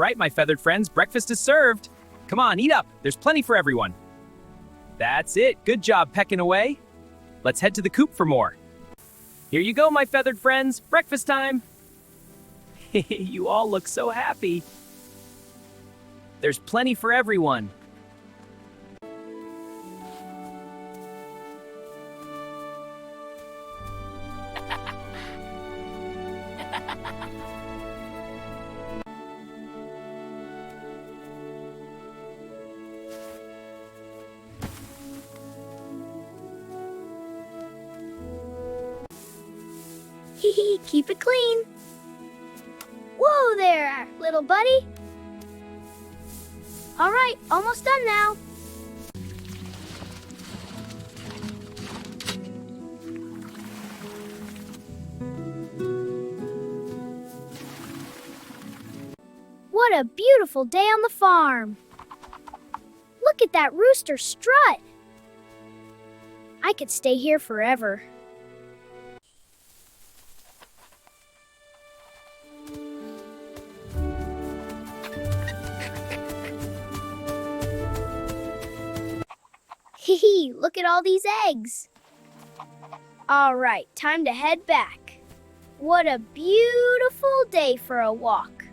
right, my feathered friends, breakfast is served. Come on, eat up. There's plenty for everyone. That's it. Good job pecking away. Let's head to the coop for more. Here you go, my feathered friends. Breakfast time. You all look so happy. There's plenty for everyone. Keep it clean. Whoa there, little buddy. All right, almost done now. What a beautiful day on the farm. Look at that rooster strut. I could stay here forever. Hee, look at all these eggs. All right, time to head back. What a beautiful day for a walk.